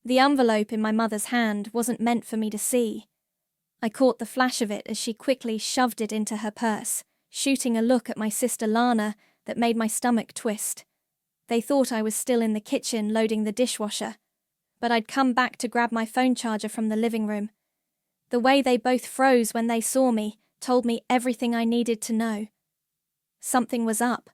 The envelope in my mother's hand wasn't meant for me to see. I caught the flash of it as she quickly shoved it into her purse, shooting a look at my sister Lana that made my stomach twist. They thought I was still in the kitchen loading the dishwasher, but I'd come back to grab my phone charger from the living room. The way they both froze when they saw me told me everything I needed to know. Something was up.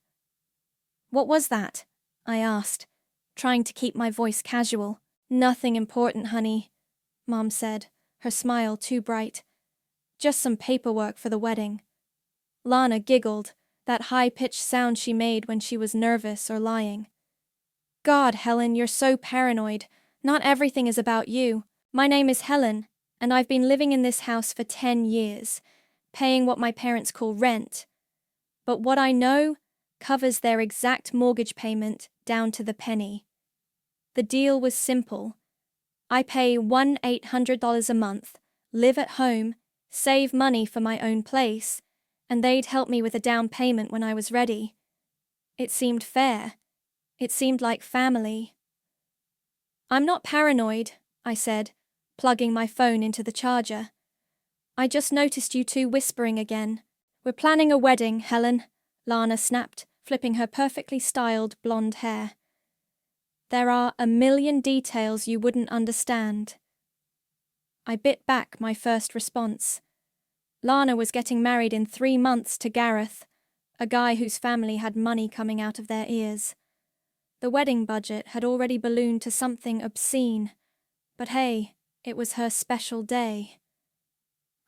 "What was that?" I asked, trying to keep my voice casual. "Nothing important, honey," Mom said, her smile too bright. "Just some paperwork for the wedding." Lana giggled, that high-pitched sound she made when she was nervous or lying. "God, Helen, you're so paranoid. Not everything is about you. My name is Helen, and I've been living in this house for 10 years, paying what my parents call rent. But what I know covers their exact mortgage payment down to the penny. The deal was simple. I pay $1,800 a month, live at home, save money for my own place, and they'd help me with a down payment when I was ready. It seemed fair. It seemed like family." "I'm not paranoid," I said, plugging my phone into the charger. "I just noticed you two whispering again." "We're planning a wedding, Helen," Lana snapped, flipping her perfectly styled blonde hair. "There are a million details you wouldn't understand." I bit back my first response. Lana was getting married in 3 months to Gareth, a guy whose family had money coming out of their ears. The wedding budget had already ballooned to something obscene, but hey, it was her special day.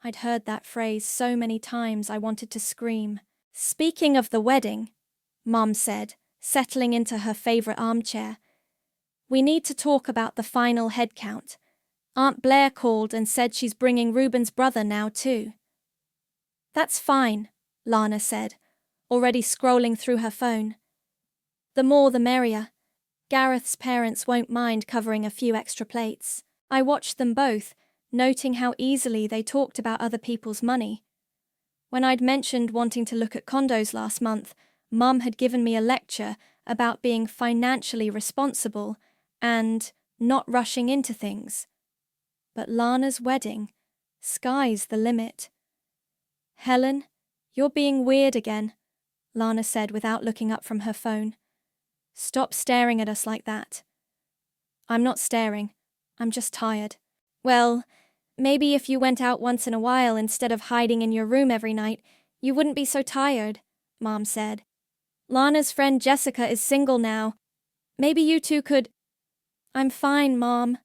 I'd heard that phrase so many times I wanted to scream. "Speaking of the wedding," Mom said, settling into her favorite armchair, "we need to talk about the final head count. Aunt Blair called and said she's bringing Reuben's brother now too." "That's fine," Lana said, already scrolling through her phone. "The more the merrier. Gareth's parents won't mind covering a few extra plates." I watched them both, noting how easily they talked about other people's money. When I'd mentioned wanting to look at condos last month, Mum had given me a lecture about being financially responsible and not rushing into things. But Lana's wedding, sky's the limit. "Helen, you're being weird again," Lana said without looking up from her phone. "Stop staring at us like that." "I'm not staring. I'm just tired." "Well, maybe if you went out once in a while instead of hiding in your room every night, you wouldn't be so tired," Mom said. "Lana's friend Jessica is single now. Maybe you two could—" "I'm fine, Mom."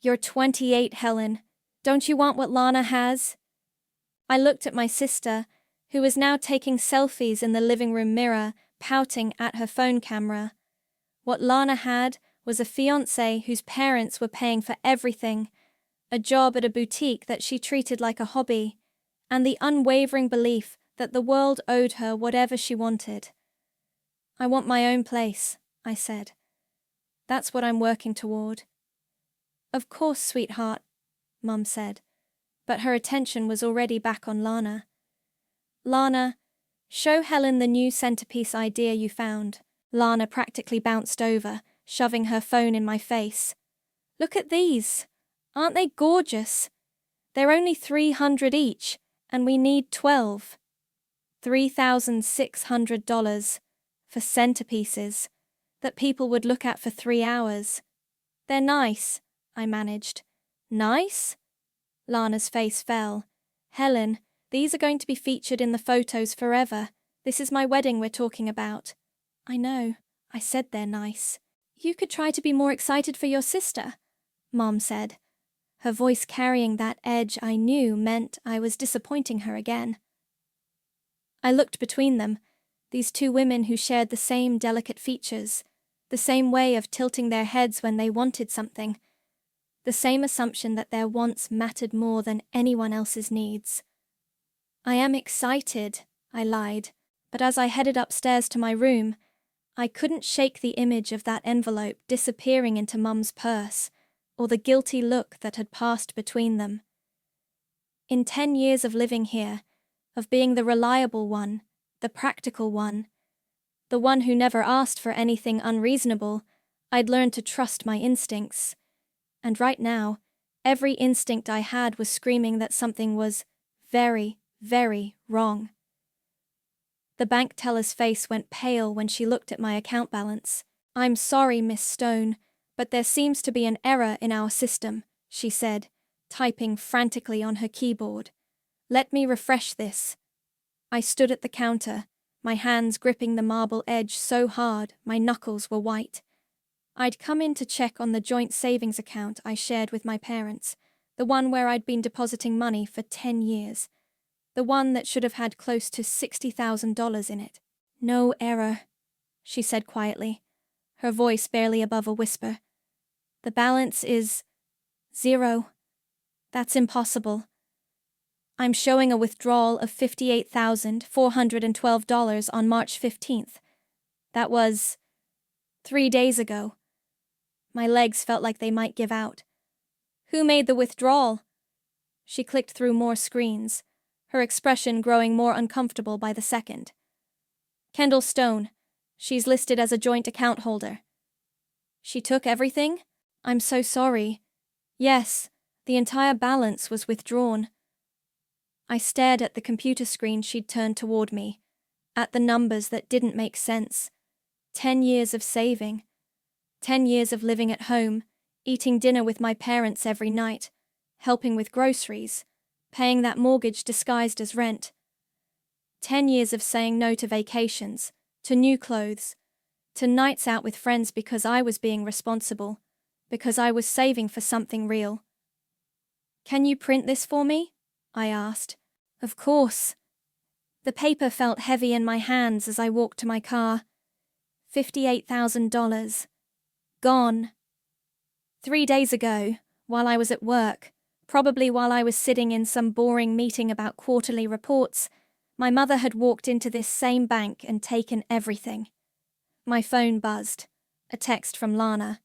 "You're 28, Helen. Don't you want what Lana has?" I looked at my sister, who was now taking selfies in the living room mirror, pouting at her phone camera. What Lana had was a fiancé whose parents were paying for everything, a job at a boutique that she treated like a hobby, and the unwavering belief that the world owed her whatever she wanted. "I want my own place," I said. "That's what I'm working toward." "Of course, sweetheart," Mum said, but her attention was already back on Lana. "Lana, show Helen the new centerpiece idea you found." Lana practically bounced over, shoving her phone in my face. "Look at these. Aren't they gorgeous? They're only $300 each, and we need 12. $3,600 for centerpieces that people would look at for 3 hours. They're nice," I managed. "Nice?" Lana's face fell. "Helen, these are going to be featured in the photos forever. This is my wedding we're talking about." "I know. I said they're nice." "You could try to be more excited for your sister," Mom said, her voice carrying that edge I knew meant I was disappointing her again. I looked between them, these two women who shared the same delicate features, the same way of tilting their heads when they wanted something, the same assumption that their wants mattered more than anyone else's needs. "I am excited," I lied, but as I headed upstairs to my room, I couldn't shake the image of that envelope disappearing into Mum's purse, or the guilty look that had passed between them. In 10 years of living here, of being the reliable one, the practical one, the one who never asked for anything unreasonable, I'd learned to trust my instincts. and right now, every instinct I had was screaming that something was very, very wrong. The bank teller's face went pale when she looked at my account balance. "I'm sorry, Miss Stone, but there seems to be an error in our system," she said, typing frantically on her keyboard. "Let me refresh this." I stood at the counter, my hands gripping the marble edge so hard my knuckles were white. I'd come in to check on the joint savings account I shared with my parents, the one where I'd been depositing money for 10 years, the one that should have had close to $60,000 in it. "No error," she said quietly, her voice barely above a whisper. "The balance is 0. That's impossible. I'm showing a withdrawal of $58,412 on March 15th. That was 3 days ago." My legs felt like they might give out. "Who made the withdrawal?" She clicked through more screens, her expression growing more uncomfortable by the second. "Kendall Stone. She's listed as a joint account holder." "She took everything?" "I'm so sorry. Yes, the entire balance was withdrawn." I stared at the computer screen she'd turned toward me, at the numbers that didn't make sense. 10 years of saving. 10 years of living at home, eating dinner with my parents every night, helping with groceries, paying that mortgage disguised as rent. 10 years of saying no to vacations, to new clothes, to nights out with friends because I was being responsible, because I was saving for something real. "Can you print this for me?" I asked. "Of course." The paper felt heavy in my hands as I walked to my car. $58,000. Gone. 3 days ago, while I was at work, probably while I was sitting in some boring meeting about quarterly reports, my mother had walked into this same bank and taken everything. My phone buzzed. A text from Lana.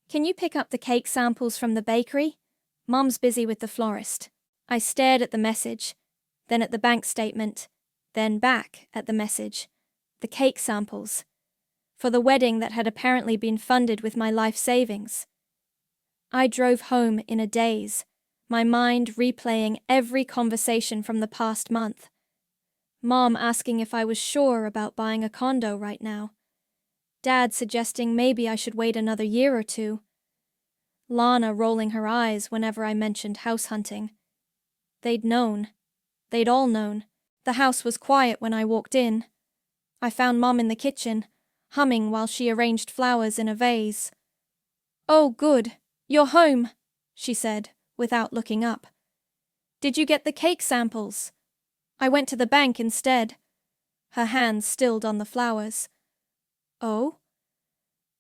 "Can you pick up the cake samples from the bakery? Mom's busy with the florist." I stared at the message, then at the bank statement, then back at the message. The cake samples. For the wedding that had apparently been funded with my life savings. I drove home in a daze, my mind replaying every conversation from the past month. Mom asking if I was sure about buying a condo right now. Dad suggesting maybe I should wait another year or two. Lana rolling her eyes whenever I mentioned house hunting. They'd known. They'd all known. The house was quiet when I walked in. I found Mom in the kitchen, humming while she arranged flowers in a vase. "Oh, good. You're home," she said, without looking up. "Did you get the cake samples?" "I went to the bank instead." Her hands stilled on the flowers. "Oh?"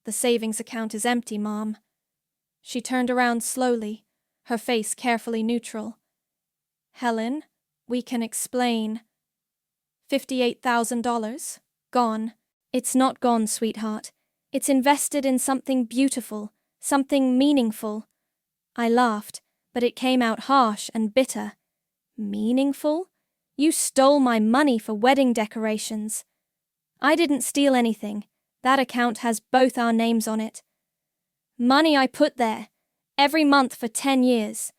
"The savings account is empty, Mom." She turned around slowly, her face carefully neutral. "Helen, we can explain." $58,000? Gone. It's not gone, sweetheart. It's invested in something beautiful, something meaningful. I laughed, but it came out harsh and bitter. Meaningful? You stole my money for wedding decorations. I didn't steal anything. That account has both our names on it. Money I put there, every month for 10 years.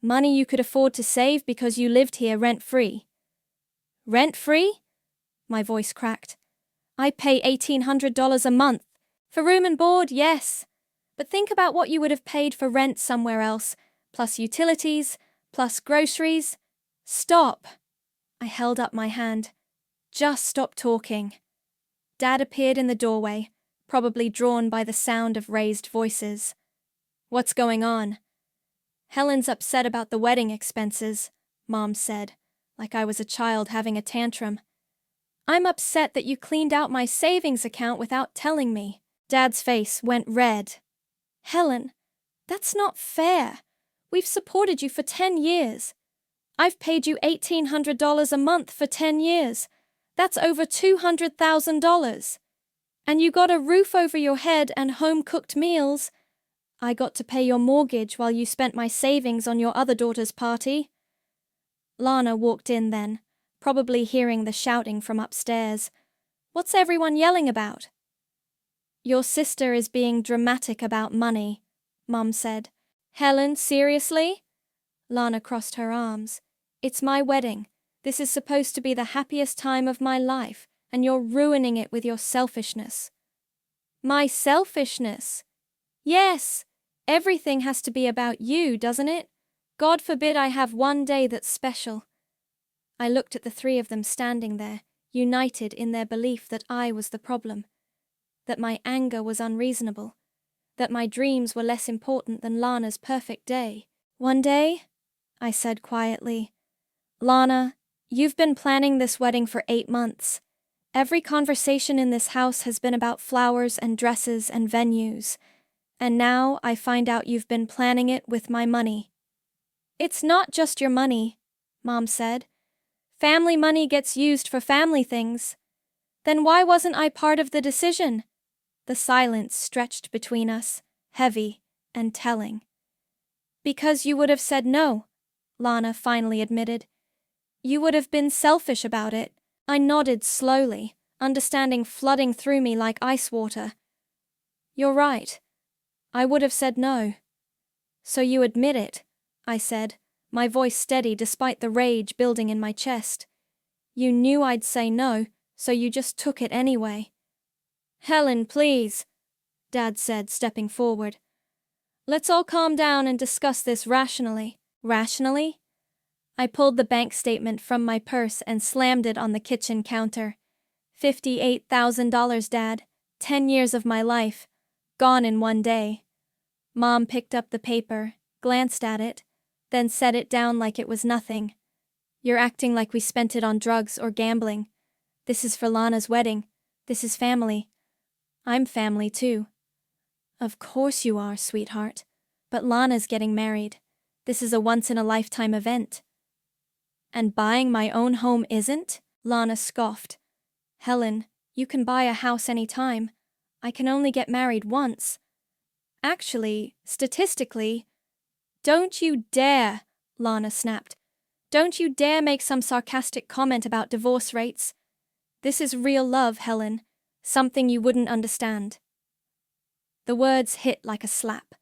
Money you could afford to save because you lived here rent-free. Rent-free? My voice cracked. I pay $1,800 a month. For room and board, yes. But think about what you would have paid for rent somewhere else, plus utilities, plus groceries. Stop. I held up my hand. Just stop talking. Dad appeared in the doorway, probably drawn by the sound of raised voices. "What's going on?" "Helen's upset about the wedding expenses," Mom said, like I was a child having a tantrum. "I'm upset that you cleaned out my savings account without telling me." Dad's face went red. "Helen, that's not fair. We've supported you for 10 years. I've paid you $1,800 a month for 10 years. That's over $200,000. And you got a roof over your head and home-cooked meals. I got to pay your mortgage while you spent my savings on your other daughter's party." Lana walked in then, probably hearing the shouting from upstairs. "What's everyone yelling about?" "Your sister is being dramatic about money," Mom said, Helen, seriously? Lana crossed her arms. It's my wedding. This is supposed to be the happiest time of my life, and you're ruining it with your selfishness. My selfishness? Yes. Everything has to be about you, doesn't it? God forbid I have one day that's special. I looked at the three of them standing there, united in their belief that I was the problem, that my anger was unreasonable, that my dreams were less important than Lana's perfect day. One day, I said quietly, Lana, you've been planning this wedding for 8 months. Every conversation in this house has been about flowers and dresses and venues. And now I find out you've been planning it with my money. It's not just your money, Mom said. Family money gets used for family things. Then why wasn't I part of the decision? The silence stretched between us, heavy and telling. Because you would have said no, Lana finally admitted. You would have been selfish about it. I nodded slowly, understanding flooding through me like ice water. You're right. I would have said no. So you admit it, I said, my voice steady despite the rage building in my chest. You knew I'd say no, so you just took it anyway. Helen, please, Dad said, stepping forward. Let's all calm down and discuss this rationally. Rationally? I pulled the bank statement from my purse and slammed it on the kitchen counter. $58,000, Dad. 10 years of my life. Gone in one day. Mom picked up the paper, glanced at it, then set it down like it was nothing. You're acting like we spent it on drugs or gambling. This is for Lana's wedding. This is family. I'm family too. Of course you are, sweetheart. But Lana's getting married. This is a once-in-a-lifetime event. And buying my own home isn't? Lana scoffed. Helen, you can buy a house any time. I can only get married once. Actually, statistically... Don't you dare, Lana snapped. Don't you dare make some sarcastic comment about divorce rates. This is real love, Helen. Something you wouldn't understand. The words hit like a slap.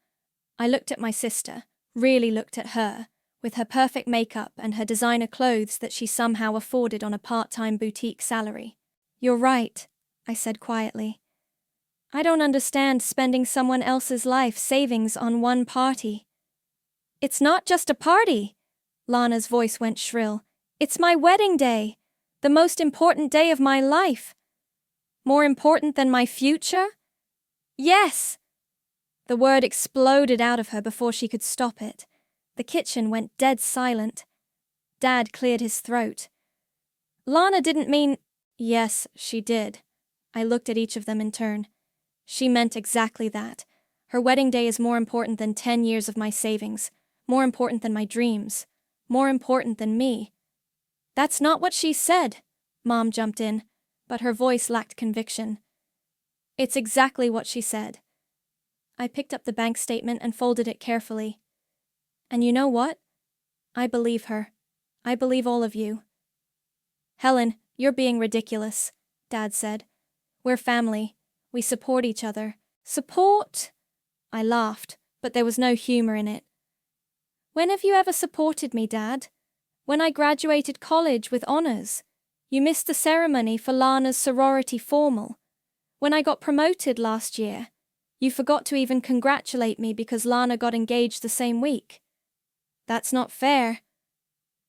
I looked at my sister, really looked at her, with her perfect makeup and her designer clothes that she somehow afforded on a part-time boutique salary. You're right, I said quietly. I don't understand spending someone else's life savings on one party. It's not just a party, Lana's voice went shrill. It's my wedding day, the most important day of my life. More important than my future? Yes! The word exploded out of her before she could stop it. The kitchen went dead silent. Dad cleared his throat. Lana didn't mean... Yes, she did. I looked at each of them in turn. She meant exactly that. Her wedding day is more important than 10 years of my savings, more important than my dreams, more important than me. That's not what she said, Mom jumped in, but her voice lacked conviction. It's exactly what she said. I picked up the bank statement and folded it carefully. And you know what? I believe her. I believe all of you. Helen, you're being ridiculous, Dad said. We're family. We support each other. Support? I laughed, but there was no humor in it. When have you ever supported me, Dad? When I graduated college with honors. You missed the ceremony for Lana's sorority formal. When I got promoted last year. You forgot to even congratulate me because Lana got engaged the same week. That's not fair.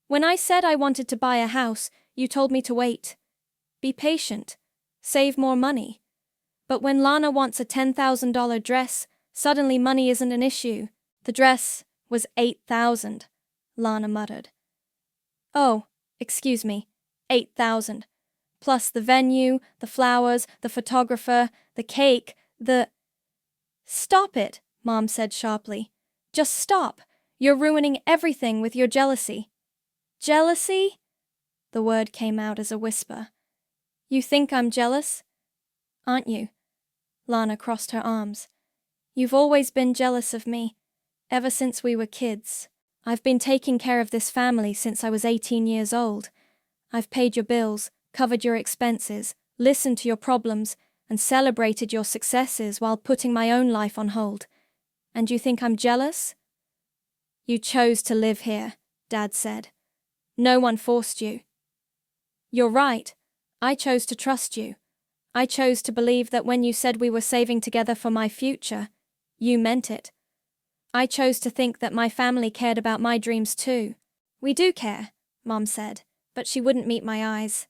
When I said I wanted to buy a house, you told me to wait. Be patient. Save more money. But when Lana wants a $10,000 dress, suddenly money isn't an issue. The dress was $8,000, Lana muttered. Oh, excuse me, $8,000. Plus the venue, the flowers, the photographer, the cake, the... Stop it, Mom said sharply. Just stop. You're ruining everything with your jealousy. Jealousy? The word came out as a whisper. You think I'm jealous? Aren't you? Lana crossed her arms. You've always been jealous of me, ever since we were kids. I've been taking care of this family since I was 18 years old. I've paid your bills, covered your expenses, listened to your problems, and celebrated your successes while putting my own life on hold. And you think I'm jealous? You chose to live here, Dad said. No one forced you. You're right. I chose to trust you. I chose to believe that when you said we were saving together for my future, you meant it. I chose to think that my family cared about my dreams too. We do care, Mom said, but she wouldn't meet my eyes.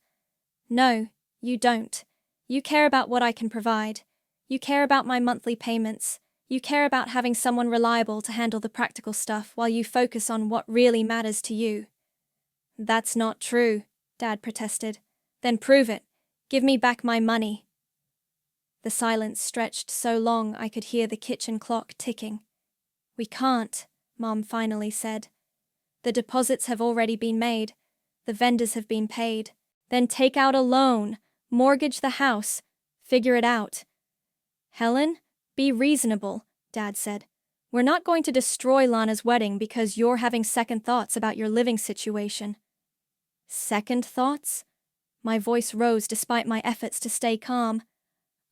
No, you don't. You care about what I can provide. You care about my monthly payments. You care about having someone reliable to handle the practical stuff while you focus on what really matters to you. That's not true, Dad protested. Then prove it. Give me back my money. The silence stretched so long I could hear the kitchen clock ticking. We can't, Mom finally said. The deposits have already been made. The vendors have been paid. Then take out a loan, mortgage the house, figure it out. Helen, be reasonable, Dad said. We're not going to destroy Lana's wedding because you're having second thoughts about your living situation. Second thoughts? My voice rose despite my efforts to stay calm.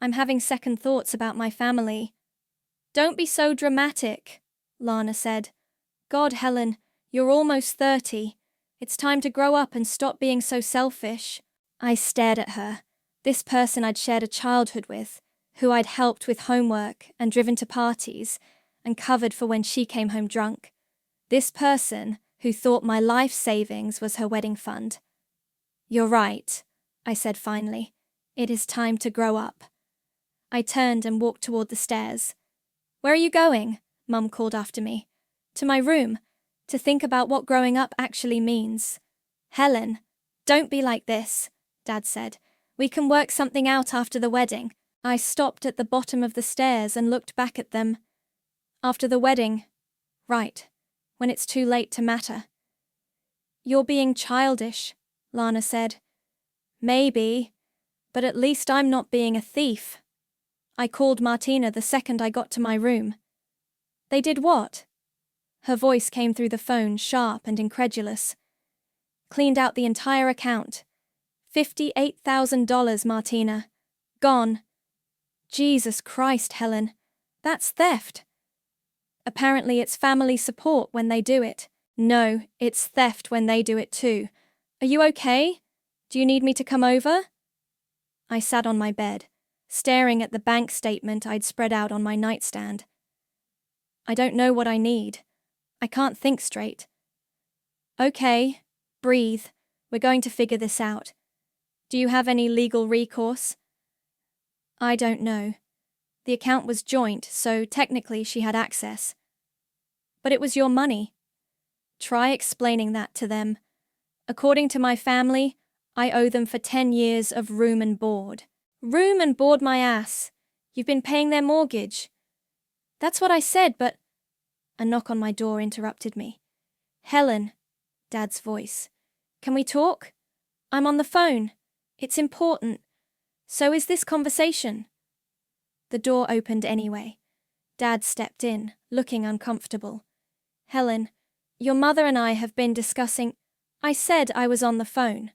I'm having second thoughts about my family. Don't be so dramatic, Lana said. God, Helen, you're almost 30. It's time to grow up and stop being so selfish. I stared at her, this person I'd shared a childhood with, who I'd helped with homework and driven to parties and covered for when she came home drunk. This person who thought my life savings was her wedding fund. You're right, I said finally. It is time to grow up. I turned and walked toward the stairs. Where are you going? Mum called after me. To my room, to think about what growing up actually means. Helen, don't be like this, Dad said. We can work something out after the wedding. I stopped at the bottom of the stairs and looked back at them. After the wedding. Right. When it's too late to matter. You're being childish, Lana said. Maybe, but at least I'm not being a thief. I called Martina the second I got to my room. They did what? Her voice came through the phone, sharp and incredulous. Cleaned out the entire account. $58,000, Martina. Gone. Jesus Christ, Helen. That's theft. Apparently it's family support when they do it. No, it's theft when they do it too. Are you okay? Do you need me to come over? I sat on my bed, staring at the bank statement I'd spread out on my nightstand. I don't know what I need. I can't think straight. Okay, breathe. We're going to figure this out. Do you have any legal recourse? I don't know. The account was joint, so technically she had access. But it was your money. Try explaining that to them. According to my family, I owe them for 10 years of room and board. Room and board my ass. You've been paying their mortgage. That's what I said, but... A knock on my door interrupted me. Helen, Dad's voice. Can we talk? I'm on the phone. It's important. So is this conversation. The door opened anyway. Dad stepped in, looking uncomfortable. Helen, your mother and I have been discussing... I said I was on the phone.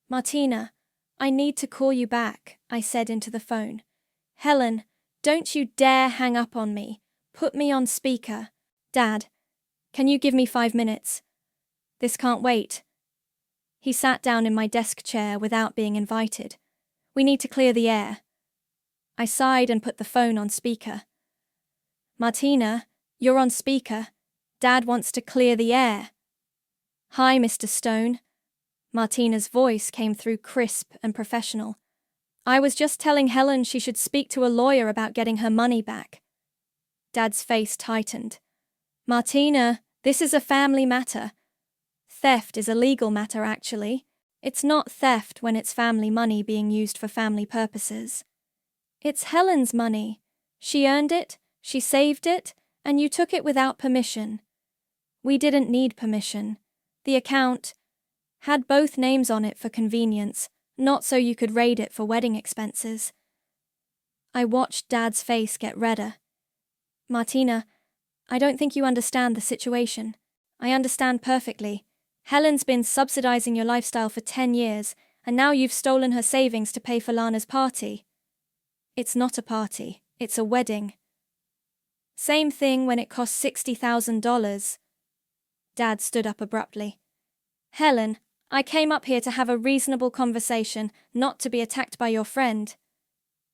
Martina, I need to call you back, I said into the phone. Helen, don't you dare hang up on me. Put me on speaker. Dad, can you give me 5 minutes? This can't wait. He sat down in my desk chair without being invited. We need to clear the air. I sighed and put the phone on speaker. Martina, you're on speaker. Dad wants to clear the air. Hi, Mr. Stone. Martina's voice came through crisp and professional. I was just telling Helen she should speak to a lawyer about getting her money back. Dad's face tightened. Martina, this is a family matter. Theft is a legal matter, actually. It's not theft when it's family money being used for family purposes. It's Helen's money. She earned it, she saved it, and you took it without permission. We didn't need permission. The account had both names on it for convenience, not so you could raid it for wedding expenses. I watched Dad's face get redder. Martina, I don't think you understand the situation. I understand perfectly. Helen's been subsidizing your lifestyle for 10 years, and now you've stolen her savings to pay for Lana's party. It's not a party, it's a wedding. Same thing when it costs $60,000. Dad stood up abruptly. Helen, I came up here to have a reasonable conversation, not to be attacked by your friend.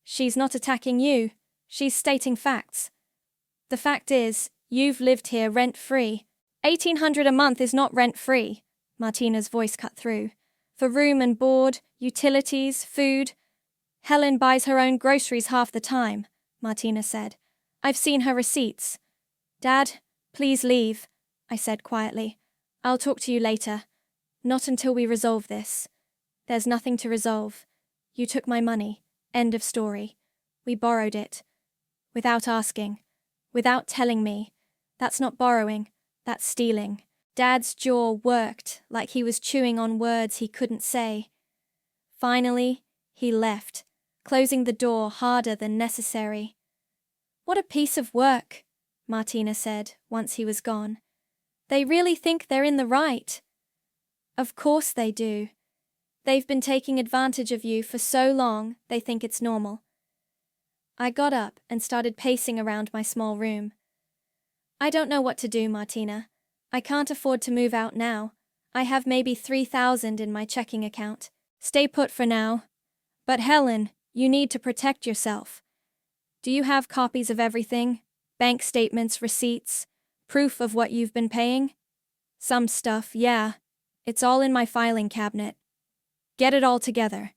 She's not attacking you. She's stating facts. The fact is, you've lived here rent-free. $1,800 a month is not rent-free, Martina's voice cut through. For room and board, utilities, food. Helen buys her own groceries half the time, Martina said. I've seen her receipts. Dad, please leave, I said quietly. I'll talk to you later. Not until we resolve this. There's nothing to resolve. You took my money. End of story. We borrowed it. Without asking. Without telling me. That's not borrowing. That's stealing. Dad's jaw worked like he was chewing on words he couldn't say. Finally, he left, closing the door harder than necessary. What a piece of work, Martina said once he was gone. They really think they're in the right. Of course they do. They've been taking advantage of you for so long, they think it's normal. I got up and started pacing around my small room. I don't know what to do, Martina. I can't afford to move out now. I have maybe $3,000 in my checking account. Stay put for now. But Helen, you need to protect yourself. Do you have copies of everything? Bank statements, receipts, proof of what you've been paying? Some stuff, yeah. It's all in my filing cabinet. Get it all together.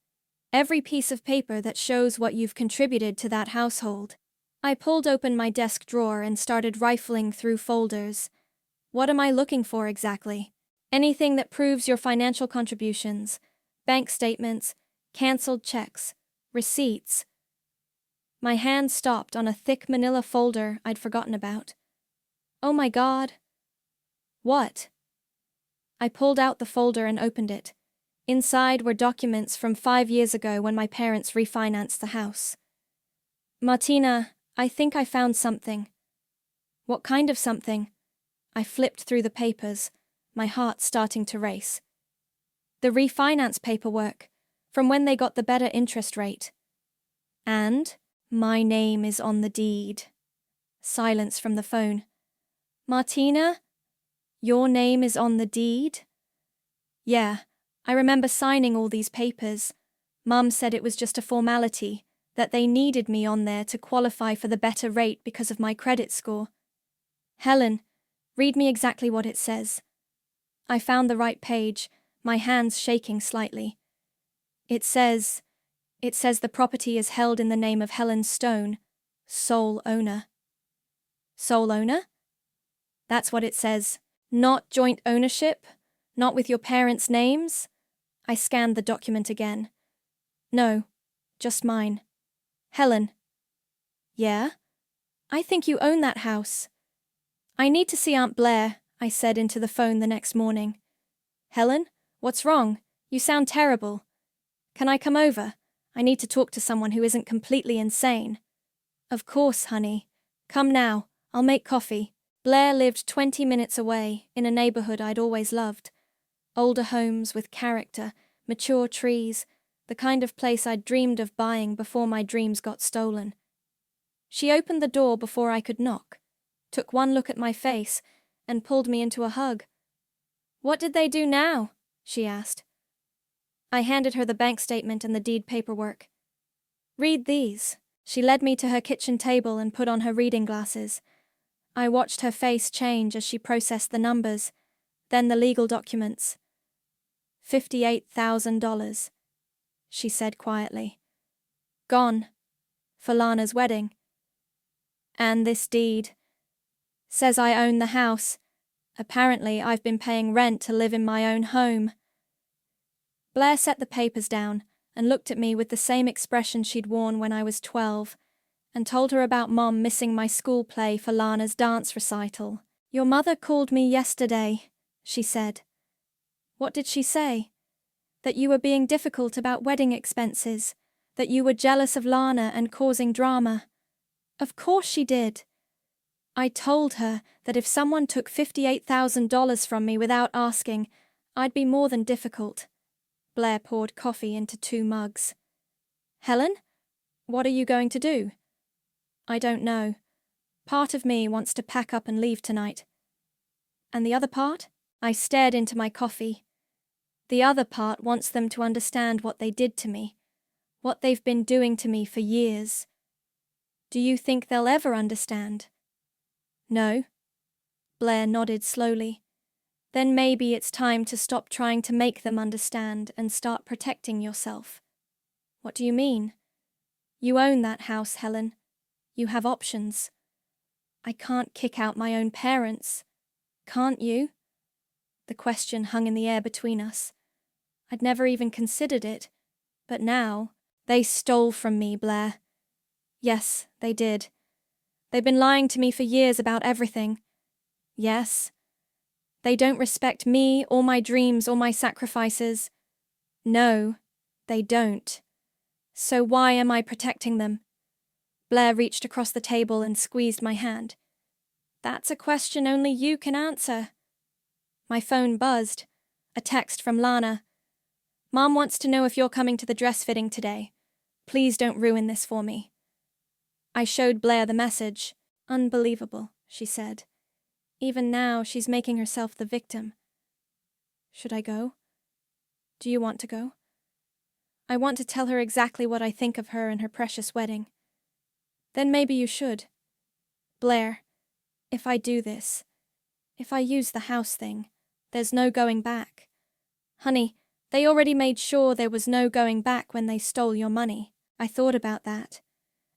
Every piece of paper that shows what you've contributed to that household. I pulled open my desk drawer and started rifling through folders. What am I looking for exactly? Anything that proves your financial contributions, bank statements, canceled checks, receipts. My hand stopped on a thick manila folder I'd forgotten about. Oh my God. What? I pulled out the folder and opened it. Inside were documents from 5 years ago when my parents refinanced the house. Martina, I think I found something. What kind of something? I flipped through the papers, my heart starting to race. The refinance paperwork, from when they got the better interest rate. And my name is on the deed. Silence from the phone. Martina? Your name is on the deed? Yeah, I remember signing all these papers. Mum said it was just a formality, that they needed me on there to qualify for the better rate because of my credit score. Helen, read me exactly what it says. I found the right page, my hands shaking slightly. It says the property is held in the name of Helen Stone, sole owner. Sole owner? That's what it says. Not joint ownership? Not with your parents' names? I scanned the document again. No, just mine. Helen. Yeah? I think you own that house. I need to see Aunt Blair, I said into the phone the next morning. Helen, what's wrong? You sound terrible. Can I come over? I need to talk to someone who isn't completely insane. Of course, honey. Come now, I'll make coffee. Blair lived 20 minutes away, in a neighborhood I'd always loved. Older homes with character, mature trees, the kind of place I'd dreamed of buying before my dreams got stolen. She opened the door before I could knock, took one look at my face, and pulled me into a hug. What did they do now? She asked. I handed her the bank statement and the deed paperwork. Read these. She led me to her kitchen table and put on her reading glasses. I watched her face change as she processed the numbers, then the legal documents. $58,000, she said quietly. Gone. For Lana's wedding. And this deed. Says I own the house. Apparently I've been paying rent to live in my own home. Blair set the papers down and looked at me with the same expression she'd worn when I was 12, and told her about Mom missing my school play for Lana's dance recital. Your mother called me yesterday, she said. What did she say? That you were being difficult about wedding expenses, that you were jealous of Lana and causing drama. Of course she did. I told her that if someone took $58,000 from me without asking, I'd be more than difficult. Blair poured coffee into 2 mugs. Helen, what are you going to do? I don't know. Part of me wants to pack up and leave tonight. And the other part? I stared into my coffee. The other part wants them to understand what they did to me, what they've been doing to me for years. Do you think they'll ever understand? No. Blair nodded slowly. Then maybe it's time to stop trying to make them understand and start protecting yourself. What do you mean? You own that house, Helen. You have options. I can't kick out my own parents. Can't you? The question hung in the air between us. I'd never even considered it, but now, they stole from me, Blair. Yes, they did. They've been lying to me for years about everything. Yes. They don't respect me or my dreams or my sacrifices. No, they don't. So why am I protecting them? Blair reached across the table and squeezed my hand. That's a question only you can answer. My phone buzzed. A text from Lana. Mom wants to know if you're coming to the dress fitting today. Please don't ruin this for me. I showed Blair the message. Unbelievable, she said. Even now, she's making herself the victim. Should I go? Do you want to go? I want to tell her exactly what I think of her and her precious wedding. Then maybe you should. Blair, if I do this, if I use the house thing, there's no going back. Honey, they already made sure there was no going back when they stole your money. I thought about that.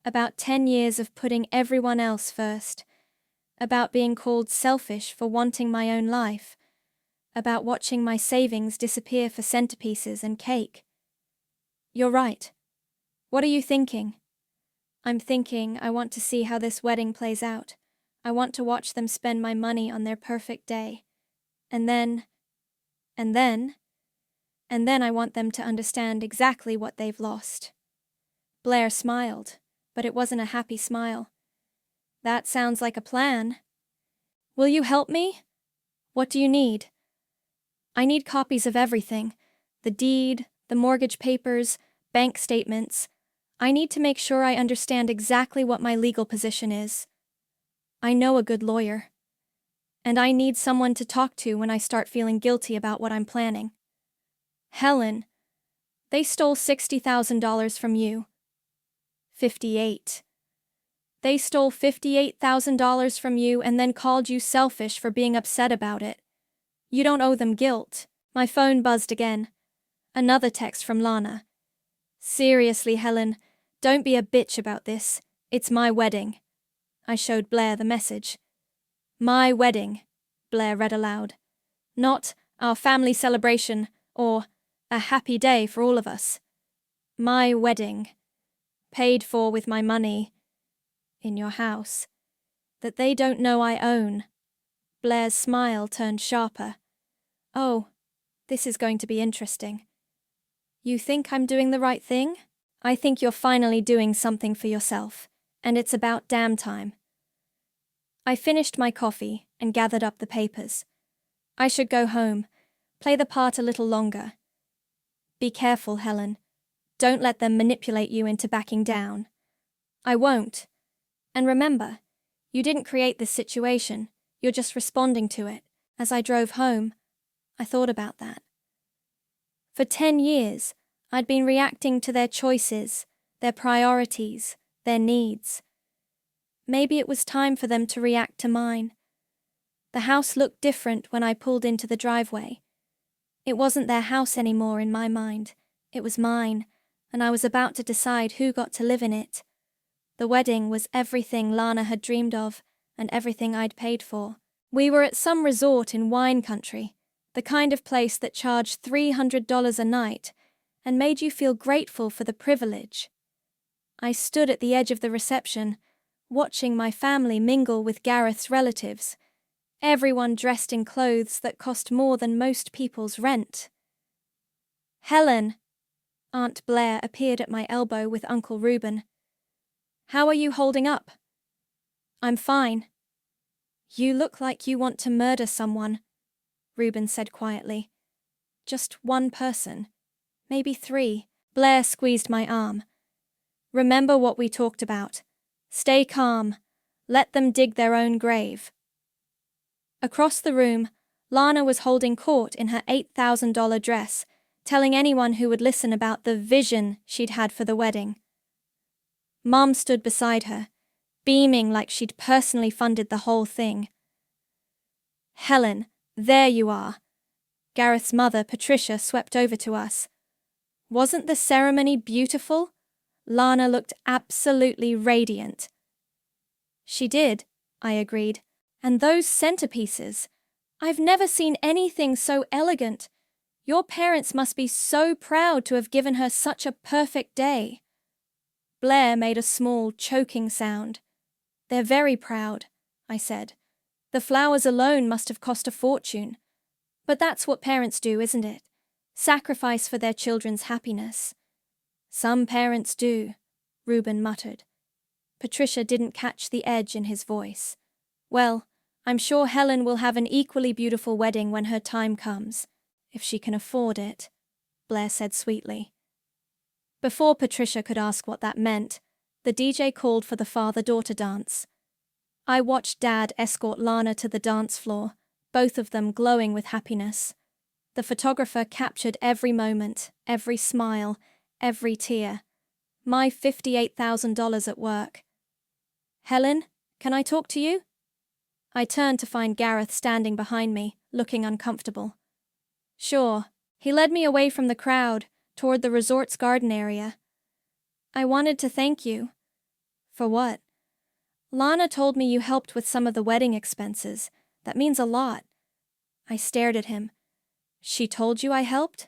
About 10 years of putting everyone else first. About being called selfish for wanting my own life. About watching my savings disappear for centerpieces and cake. You're right. What are you thinking? I'm thinking I want to see how this wedding plays out. I want to watch them spend my money on their perfect day. And then I want them to understand exactly what they've lost. Blair smiled, but it wasn't a happy smile. That sounds like a plan. Will you help me? What do you need? I need copies of everything. The deed, the mortgage papers, bank statements. I need to make sure I understand exactly what my legal position is. I know a good lawyer. And I need someone to talk to when I start feeling guilty about what I'm planning. Helen, they stole $60,000 from you. 58. They stole $58,000 from you and then called you selfish for being upset about it. You don't owe them guilt. My phone buzzed again. Another text from Lana. Seriously, Helen, don't be a bitch about this. It's my wedding. I showed Blair the message. My wedding, Blair read aloud. Not our family celebration or a happy day for all of us. My wedding. Paid for with my money. In your house. That they don't know I own. Blair's smile turned sharper. Oh, this is going to be interesting. You think I'm doing the right thing? I think you're finally doing something for yourself, and it's about damn time. I finished my coffee and gathered up the papers. I should go home, play the part a little longer. Be careful, Helen. Don't let them manipulate you into backing down. I won't. And remember, you didn't create this situation, you're just responding to it. As I drove home, I thought about that. For 10 years, I'd been reacting to their choices, their priorities, their needs. Maybe it was time for them to react to mine. The house looked different when I pulled into the driveway. It wasn't their house anymore in my mind. It was mine, and I was about to decide who got to live in it. The wedding was everything Lana had dreamed of, and everything I'd paid for. We were at some resort in wine country, the kind of place that charged $300 a night and made you feel grateful for the privilege. I stood at the edge of the reception, watching my family mingle with Gareth's relatives, everyone dressed in clothes that cost more than most people's rent. Helen! Aunt Blair appeared at my elbow with Uncle Reuben. How are you holding up? I'm fine. You look like you want to murder someone, Reuben said quietly. Just one person. Maybe 3. Blair squeezed my arm. Remember what we talked about. Stay calm. Let them dig their own grave. Across the room, Lana was holding court in her $8,000 dress, telling anyone who would listen about the vision she'd had for the wedding. Mom stood beside her, beaming like she'd personally funded the whole thing. "Helen, there you are." Gareth's mother, Patricia, swept over to us. "Wasn't the ceremony beautiful?" Lana looked absolutely radiant. "She did," I agreed. "And those centerpieces. I've never seen anything so elegant. Your parents must be so proud to have given her such a perfect day." Blair made a small, choking sound. "They're very proud," I said. "The flowers alone must have cost a fortune. But that's what parents do, isn't it? Sacrifice for their children's happiness." "Some parents do," Reuben muttered. Patricia didn't catch the edge in his voice. "Well, I'm sure Helen will have an equally beautiful wedding when her time comes, if she can afford it," Blair said sweetly. Before Patricia could ask what that meant, the DJ called for the father-daughter dance. I watched Dad escort Lana to the dance floor, both of them glowing with happiness. The photographer captured every moment, every smile, every tear. My $58,000 at work. "Helen, can I talk to you?" I turned to find Gareth standing behind me, looking uncomfortable. "Sure." He led me away from the crowd, toward the resort's garden area. "I wanted to thank you." "For what?" "Lana told me you helped with some of the wedding expenses. That means a lot." I stared at him. "She told you I helped?"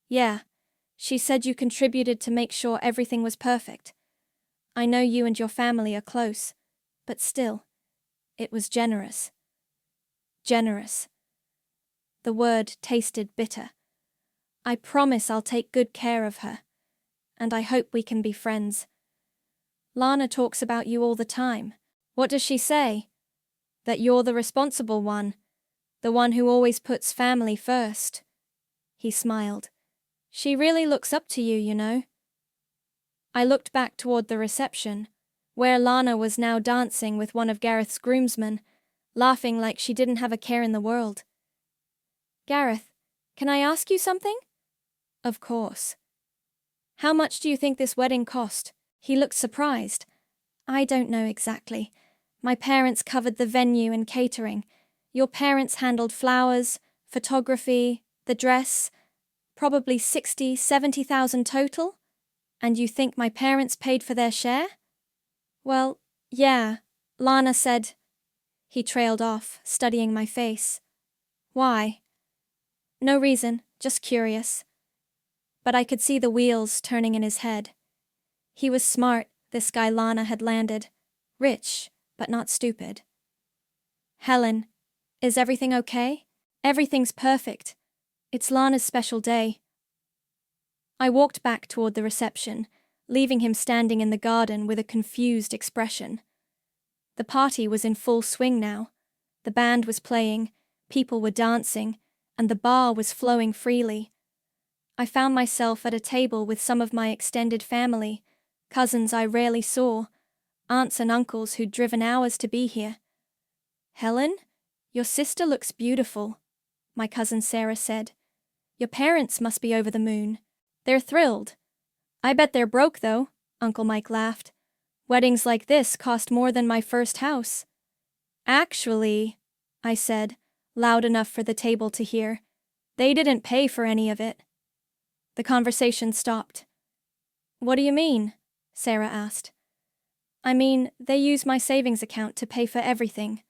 "Yeah. She said you contributed to make sure everything was perfect. I know you and your family are close, but still, it was generous." Generous. The word tasted bitter. "I promise I'll take good care of her. And I hope we can be friends. Lana talks about you all the time." "What does she say?" "That you're the responsible one. The one who always puts family first." He smiled. "She really looks up to you, you know." I looked back toward the reception, where Lana was now dancing with one of Gareth's groomsmen, laughing like she didn't have a care in the world. "Gareth, can I ask you something?" "Of course." "How much do you think this wedding cost?" He looked surprised. "I don't know exactly. My parents covered the venue and catering. Your parents handled flowers, photography, the dress. Probably 70,000 total? And you think my parents paid for their share?" "Well, yeah," Lana said. He trailed off, studying my face. "Why?" "No reason, just curious." But I could see the wheels turning in his head. He was smart, this guy Lana had landed. Rich, but not stupid. "Helen, is everything okay?" "Everything's perfect. It's Lana's special day." I walked back toward the reception, leaving him standing in the garden with a confused expression. The party was in full swing now. The band was playing, people were dancing, and the bar was flowing freely. I found myself at a table with some of my extended family, cousins I rarely saw, aunts and uncles who'd driven hours to be here. "Helen, your sister looks beautiful," my cousin Sarah said. "Your parents must be over the moon." "They're thrilled." "I bet they're broke, though," Uncle Mike laughed. "Weddings like this cost more than my first house." "Actually," I said, loud enough for the table to hear, "they didn't pay for any of it." The conversation stopped. "What do you mean?" Sarah asked. "I mean, they used my savings account to pay for everything.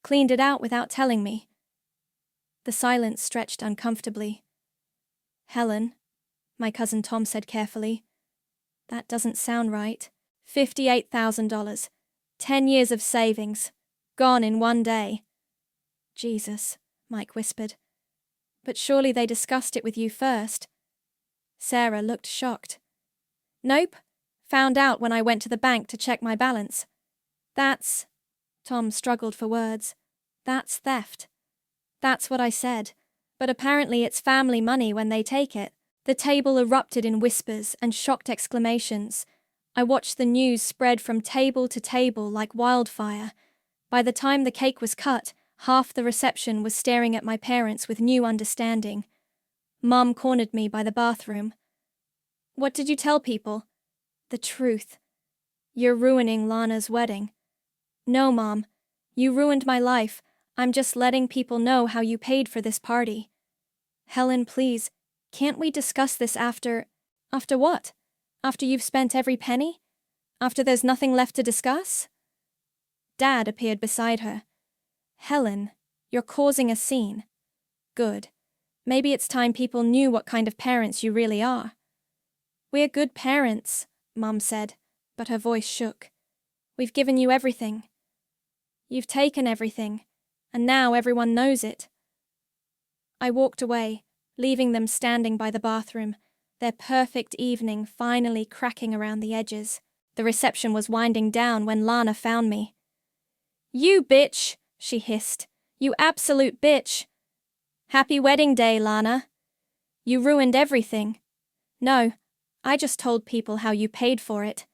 Cleaned it out without telling me." The silence stretched uncomfortably. "Helen," my cousin Tom said carefully, "that doesn't sound right. $58,000. 10 years of savings. Gone in one day." "Jesus," Mike whispered. "But surely they discussed it with you first." Sarah looked shocked. "Nope. Found out when I went to the bank to check my balance." "That's..." Tom struggled for words. "That's theft." "That's what I said. But apparently it's family money when they take it." The table erupted in whispers and shocked exclamations. I watched the news spread from table to table like wildfire. By the time the cake was cut, Half the reception was staring at my parents with new understanding. Mom cornered me by the bathroom. "What did you tell people?" "The truth. You're ruining Lana's wedding." "No, Mom. You ruined my life. I'm just letting people know how you paid for this party." "Helen, please, can't we discuss this after—" "After what? After you've spent every penny? After there's nothing left to discuss?" Dad appeared beside her. "Helen, you're causing a scene." "Good. Maybe it's time people knew what kind of parents you really are." "We're good parents," Mom said, but her voice shook. "We've given you everything. You've taken everything, and now everyone knows it." I walked away, leaving them standing by the bathroom, their perfect evening finally cracking around the edges. The reception was winding down when Lana found me. "You bitch," she hissed. "You absolute bitch." "Happy wedding day, Lana." "You ruined everything." "No, I just told people how you paid for it.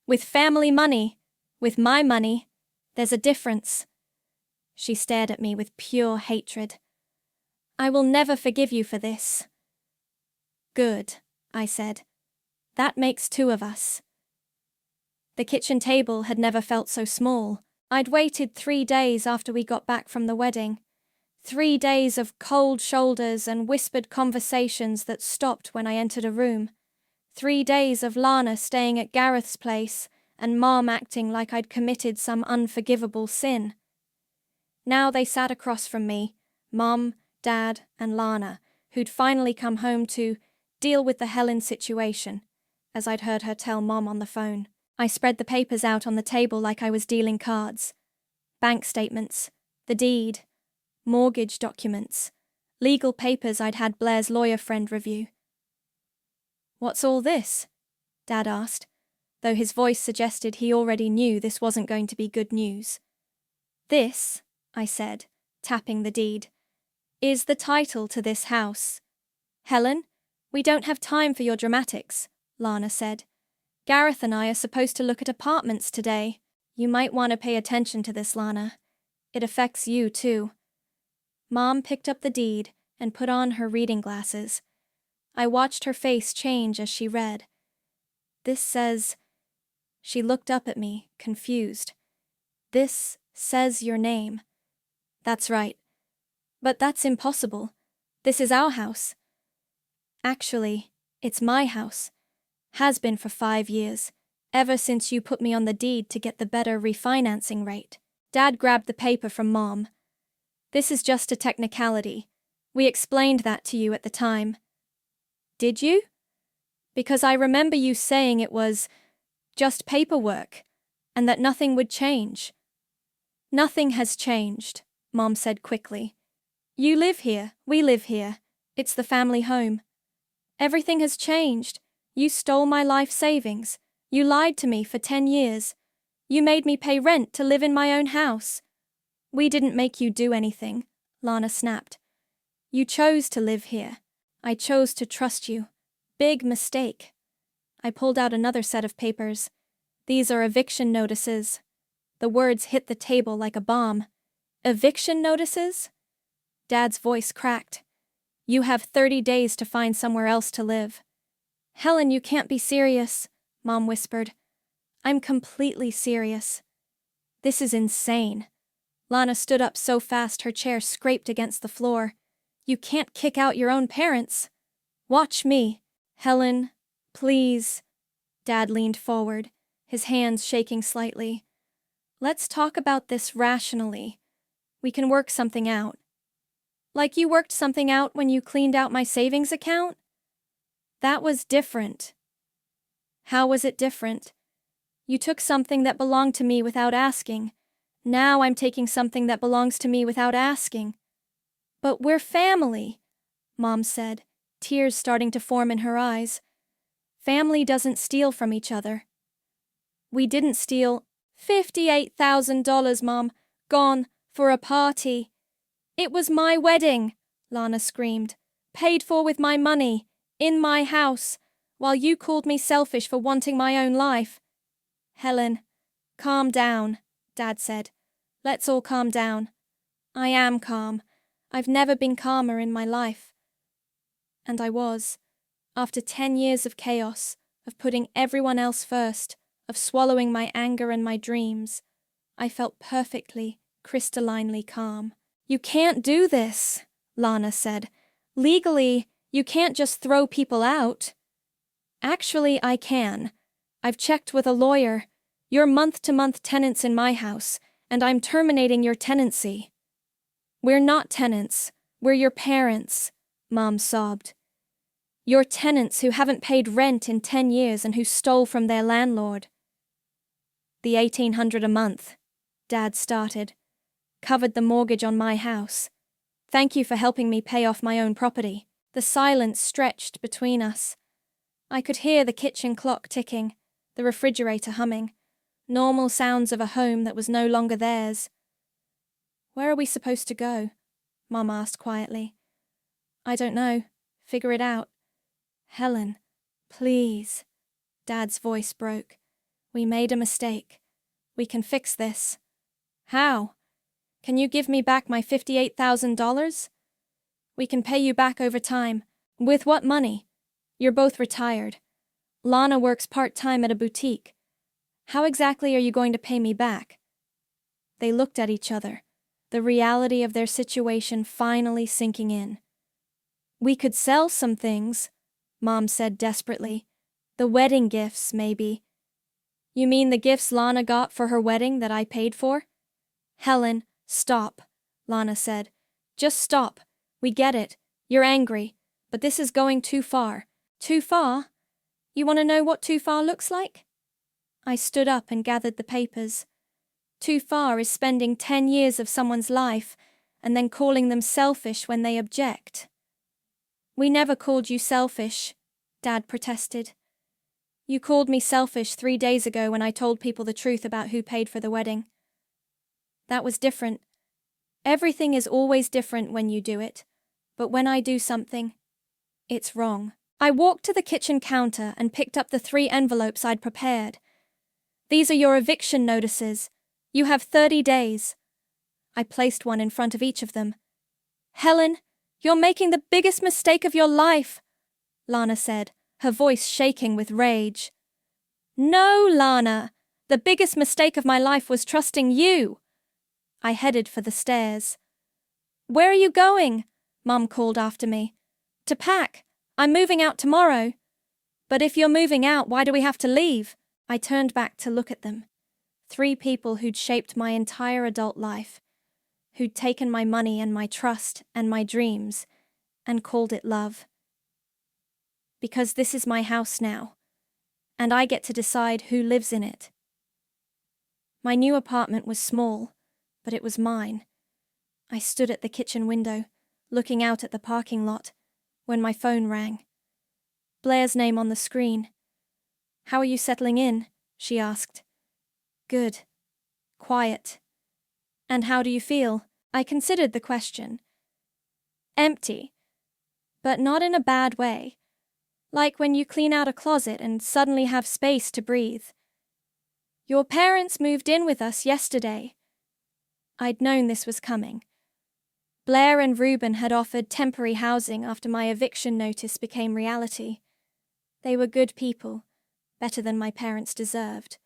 With family money. With my money. There's a difference." She stared at me with pure hatred. "I will never forgive you for this." "Good," I said. "That makes two of us." The kitchen table had never felt so small. I'd waited 3 days after we got back from the wedding. 3 days of cold shoulders and whispered conversations that stopped when I entered a room. 3 days of Lana staying at Gareth's place and Mom acting like I'd committed some unforgivable sin. Now they sat across from me, Mom, Dad, and Lana, who'd finally come home to deal with the Helen situation, as I'd heard her tell Mom on the phone. I spread the papers out on the table like I was dealing cards. Bank statements, the deed, mortgage documents, legal papers I'd had Blair's lawyer friend review. "What's all this?" Dad asked, though his voice suggested he already knew this wasn't going to be good news. "This," I said, tapping the deed, "is the title to this house." "Helen, we don't have time for your dramatics," Lana said. "Gareth and I are supposed to look at apartments today. You might want to pay attention to this, Lana. It affects you, too." Mom picked up the deed and put on her reading glasses. I watched her face change as she read. "This says—" She looked up at me, confused. "This says your name." "That's right. But that's impossible. This is our house." "Actually, it's my house. Has been for 5 years, ever since you put me on the deed to get the better refinancing rate." Dad grabbed the paper from Mom. "This is just a technicality. We explained that to you at the time." "Did you?" "Because I remember you saying it was just paperwork, and that nothing would change." "Nothing has changed," Mom said quickly. "You live here, we live here. It's the family home. Everything has changed. You stole my life savings. You lied to me for 10 years. You made me pay rent to live in my own house." "We didn't make you do anything," Lana snapped. "You chose to live here. I chose to trust you. Big mistake." I pulled out another set of papers. "These are eviction notices." The words hit the table like a bomb. "Eviction notices?" Dad's voice cracked. "You have 30 days to find somewhere else to live." "Helen, you can't be serious," Mom whispered. "I'm completely serious." "This is insane." Lana stood up so fast her chair scraped against the floor. "You can't kick out your own parents." "Watch me." "Helen, please." Dad leaned forward, his hands shaking slightly. "Let's talk about this rationally. We can work something out." "Like you worked something out when you cleaned out my savings account?" "That was different." "How was it different?" "You took something that belonged to me without asking. Now I'm taking something that belongs to me without asking." "But we're family," Mom said, tears starting to form in her eyes. "Family doesn't steal from each other." "We didn't steal $58,000, Mom. Gone for a party." "It was my wedding," Lana screamed. "Paid for with my money. In my house, while you called me selfish for wanting my own life." "Helen, calm down," Dad said. "Let's all calm down." I am calm. I've never been calmer in my life. And I was. After 10 years of chaos, of putting everyone else first, of swallowing my anger and my dreams, I felt perfectly, crystallinely calm. You can't do this, Lana said. Legally, you can't just throw people out. Actually, I can. I've checked with a lawyer. You're month-to-month tenants in my house, and I'm terminating your tenancy. We're not tenants. We're your parents, Mom sobbed. Your tenants who haven't paid rent in 10 years and who stole from their landlord. The $1,800 a month, Dad started, covered the mortgage on my house. Thank you for helping me pay off my own property. The silence stretched between us. I could hear the kitchen clock ticking, the refrigerator humming, normal sounds of a home that was no longer theirs. Where are we supposed to go? Mom asked quietly. I don't know. Figure it out. Helen, please. Dad's voice broke. We made a mistake. We can fix this. How? Can you give me back my $58,000? We can pay you back over time. With what money? You're both retired. Lana works part-time at a boutique. How exactly are you going to pay me back? They looked at each other, the reality of their situation finally sinking in. We could sell some things, Mom said desperately. The wedding gifts, maybe. You mean the gifts Lana got for her wedding that I paid for? Helen, stop, Lana said. Just stop. We get it. You're angry. But this is going too far. Too far? You want to know what too far looks like? I stood up and gathered the papers. Too far is spending 10 years of someone's life and then calling them selfish when they object. We never called you selfish, Dad protested. You called me selfish 3 days ago when I told people the truth about who paid for the wedding. That was different. Everything is always different when you do it, but when I do something, it's wrong. I walked to the kitchen counter and picked up the 3 envelopes I'd prepared. These are your eviction notices. You have 30 days. I placed one in front of each of them. Helen, you're making the biggest mistake of your life, Lana said, her voice shaking with rage. No, Lana. The biggest mistake of my life was trusting you. I headed for the stairs. Where are you going? Mom called after me. To pack. I'm moving out tomorrow. But if you're moving out, why do we have to leave? I turned back to look at them. 3 people who'd shaped my entire adult life, who'd taken my money and my trust and my dreams and called it love. Because this is my house now, and I get to decide who lives in it. My new apartment was small, but it was mine. I stood at the kitchen window, looking out at the parking lot, when my phone rang. Blair's name on the screen. How are you settling in? She asked. Good. Quiet. And how do you feel? I considered the question. Empty. But not in a bad way. Like when you clean out a closet and suddenly have space to breathe. Your parents moved in with us yesterday. I'd known this was coming. Blair and Reuben had offered temporary housing after my eviction notice became reality. They were good people, better than my parents deserved.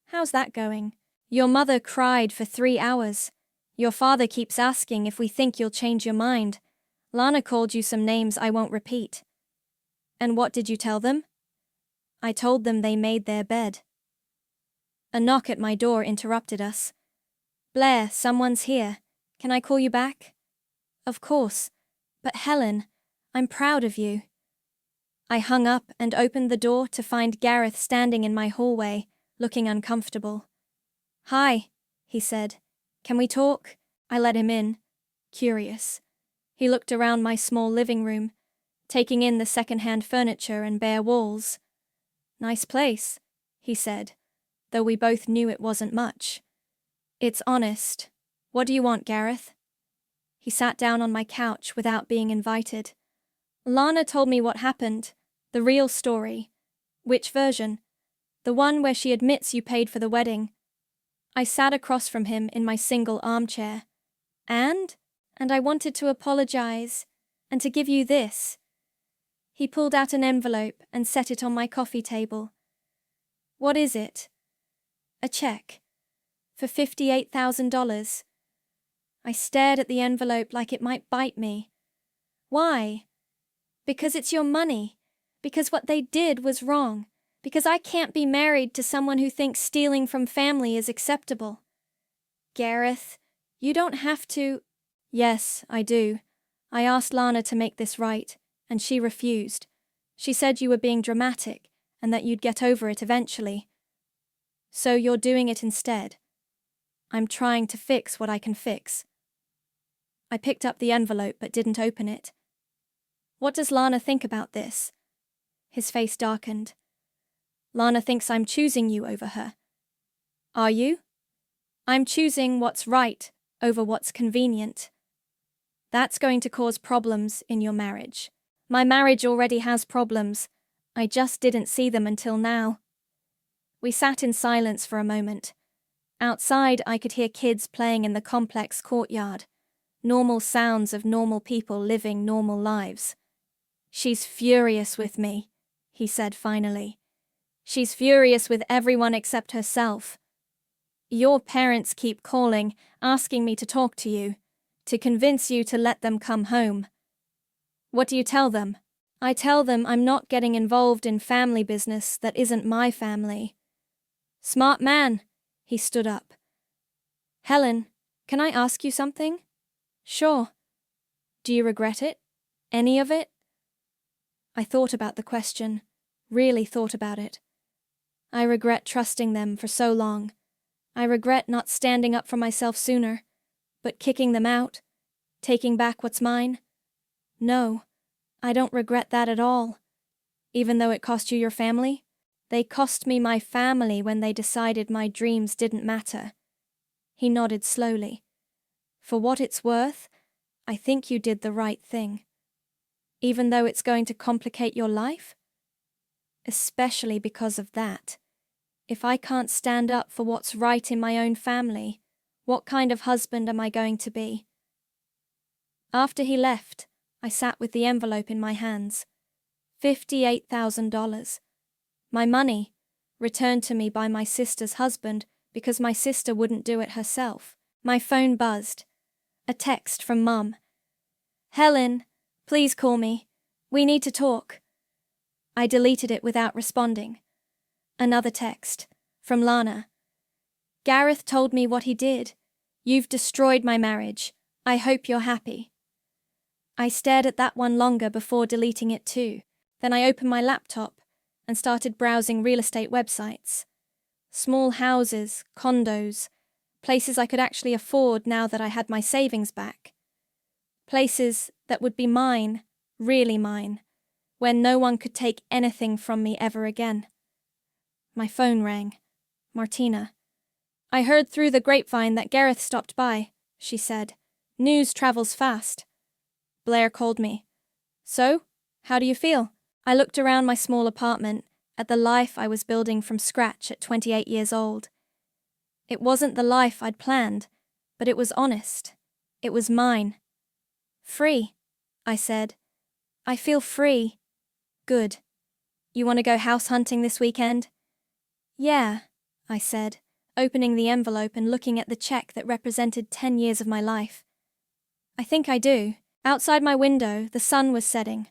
How's that going? Your mother cried for 3 hours. Your father keeps asking if we think you'll change your mind. Lana called you some names I won't repeat. And what did you tell them? I told them they made their bed. A knock at my door interrupted us. Blair, someone's here. Can I call you back? Of course. But Helen, I'm proud of you. I hung up and opened the door to find Gareth standing in my hallway, looking uncomfortable. Hi, he said. Can we talk? I let him in, curious. He looked around my small living room, taking in the second-hand furniture and bare walls. Nice place, he said, though we both knew it wasn't much. It's honest. What do you want, Gareth? He sat down on my couch without being invited. Lana told me what happened, the real story. Which version? The one where she admits you paid for the wedding. I sat across from him in my single armchair. And I wanted to apologize and to give you this. He pulled out an envelope and set it on my coffee table. What is it? A check. For $58,000. I stared at the envelope like it might bite me. Why? Because it's your money. Because what they did was wrong. Because I can't be married to someone who thinks stealing from family is acceptable. Gareth, you don't have to. Yes, I do. I asked Lana to make this right, and she refused. She said you were being dramatic, and that you'd get over it eventually. So you're doing it instead. I'm trying to fix what I can fix. I picked up the envelope but didn't open it. What does Lana think about this? His face darkened. Lana thinks I'm choosing you over her. Are you? I'm choosing what's right over what's convenient. That's going to cause problems in your marriage. My marriage already has problems. I just didn't see them until now. We sat in silence for a moment. Outside, I could hear kids playing in the complex courtyard. Normal sounds of normal people living normal lives. She's furious with me, he said finally. She's furious with everyone except herself. Your parents keep calling, asking me to talk to you, to convince you to let them come home. What do you tell them? I tell them I'm not getting involved in family business that isn't my family. Smart man, he stood up. Helen, can I ask you something? Sure. Do you regret it? Any of it? I thought about the question, really thought about it. I regret trusting them for so long. I regret not standing up for myself sooner, but kicking them out, taking back what's mine. No, I don't regret that at all. Even though it cost you your family, they cost me my family when they decided my dreams didn't matter. He nodded slowly. For what it's worth, I think you did the right thing. Even though it's going to complicate your life? Especially because of that. If I can't stand up for what's right in my own family, what kind of husband am I going to be? After he left, I sat with the envelope in my hands. $58,000. My money, returned to me by my sister's husband because my sister wouldn't do it herself. My phone buzzed. A text from Mum. Helen, please call me. We need to talk. I deleted it without responding. Another text, from Lana. Gareth told me what he did. You've destroyed my marriage. I hope you're happy. I stared at that one longer before deleting it too. Then I opened my laptop and started browsing real estate websites. Small houses, condos, places I could actually afford now that I had my savings back. Places that would be mine, really mine, where no one could take anything from me ever again. My phone rang. Martina. I heard through the grapevine that Gareth stopped by, she said. News travels fast. Blair called me. So, how do you feel? I looked around my small apartment, at the life I was building from scratch at 28 years old. It wasn't the life I'd planned, but it was honest. It was mine. Free, I said. I feel free. Good. You want to go house hunting this weekend? Yeah, I said, opening the envelope and looking at the check that represented 10 years of my life. I think I do. Outside my window, the sun was setting,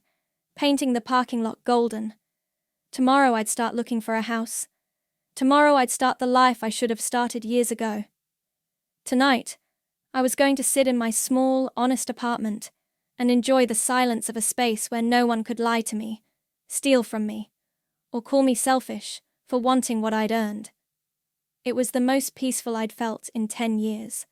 painting the parking lot golden. Tomorrow I'd start looking for a house. Tomorrow I'd start the life I should have started years ago. Tonight, I was going to sit in my small, honest apartment and enjoy the silence of a space where no one could lie to me, steal from me, or call me selfish for wanting what I'd earned. It was the most peaceful I'd felt in 10 years.